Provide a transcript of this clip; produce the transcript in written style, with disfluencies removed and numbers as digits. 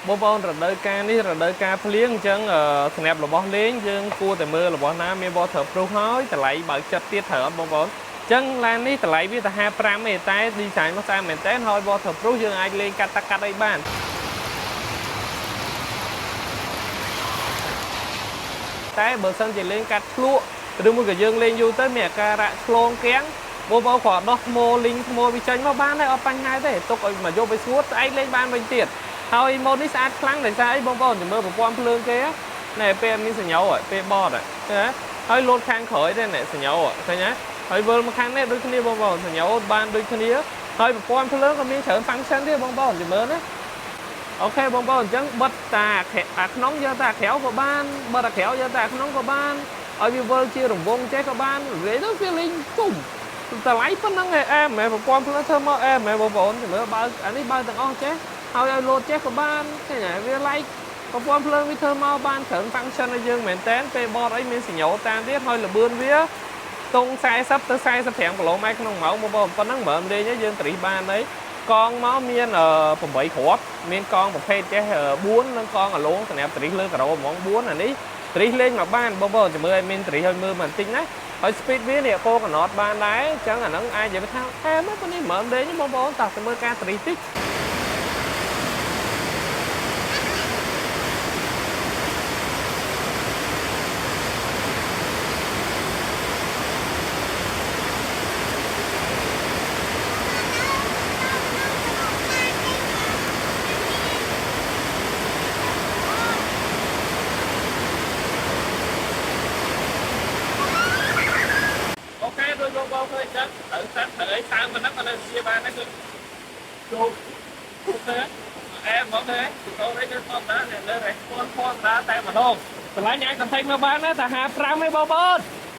បងប្អូនរដូវកាលនេះរដូវកាលភ្លៀងអញ្ចឹងស្នាប់របស់លេងយើងគួរតែមើលរបស់ណាមាន waterproof ហើយតម្លៃបើកចិត្តទៀតត្រូវអត់បងប្អូនអញ្ចឹងឡាននេះតម្លៃវាតែ55ទេតែ design មកស្អាតមែនតើហើយ waterproof យើងអាចលេងកាត់អីបានតែបើសិនជាលេងកាត់ឆ្លក់ឬមួយក៏យើងលេងយូរទៅមានអាការៈឆ្លងគាំងបងប្អូនគ្រាន់ដោះថ្មលីងថ្មវាចេញមកបានដែរអត់បញ្ហាទេទុកឲ្យមកយកไปស្ងួតស្អែកលេងបានវិញទៀតហើយម៉ូតនេះស្អាតខ្លាំងដោយសារអីបងប្អូនជំរឿប្រព័ន្ធភ្លើងគេណែពេលមានសញ្ញោពេលបតហើយលោតខាងក្រោយទេណែសញ្ញោឃើញទេហើយវិលមកខាងនេះដូចគ្នាបងប្អូនសញ្ញោបានដូចគ្នាហើយប្រព័ន្ធភ្លើងក៏មានច្រើន function ទៀតបងប្អូនជំរឿណាអូខេបងប្អូនអញ្ចឹងបិទតាអាក្នុងយកតាក្រៅក៏បានបិទតាក្រៅយកតាក្នុងក៏បានឲ្យវាវិលជារង្វង់ចេះក៏បាននិយាយទៅវាលេងពុំតម្លៃប៉ុណ្ណឹងឯងមែនប្រព័ន្ធភ្លើងធ្វើមកមែនបងប្អូនជំរឿបើអានេះបើទាំងអស់ចេះឲ្យលោតចេះក៏បានឃើញវាឡៃប្រព័ន្ធភ្លើងវាធ្វើមកបានច្រើន function ឲ្យយើងមែនតើពេលបតអីមានសញ្ញោតាមទៀតហើយលបឿនវាតុង40ទៅ45គីឡូម៉ែត្រក្នុងម៉ោងបងប្អូនប៉ុណ្ណឹងមើលលេងយើងត្រិះបានអីកងមកមាន8គ្រាប់មានកងប្រភេទចេះ4និងកងអាឡូងសម្រាប់ត្រិះលើការ៉ូហ្មង4អានេះត្រិះលេងមកបានបងប្អូនជំរឿឲ្យមានត្រិះឲ្យមើលបន្តិចណាហើយ speed វានេះពោកណត់បានដែរអញ្ចឹងអាហ្នឹងអាចនិយាយថាមកប៉ុណ្នេះមើលលេងបងប្អូនតោះទៅមើលការត្រិះតិចដូចបងប្អូនឃើញចឹងត្រូវសាត់ត្រូវអីតាមប៉ុណ្ណឹងក៏នៅជាបានដែរគឺចូលទៅមកទេចូលនេះគឺធម្មតានៅរេស្ប៉ុនធម្មតាតែម្ដងតម្លៃញ៉ាំកន្ទៃមកបានតែ55ឯងបងប្អូន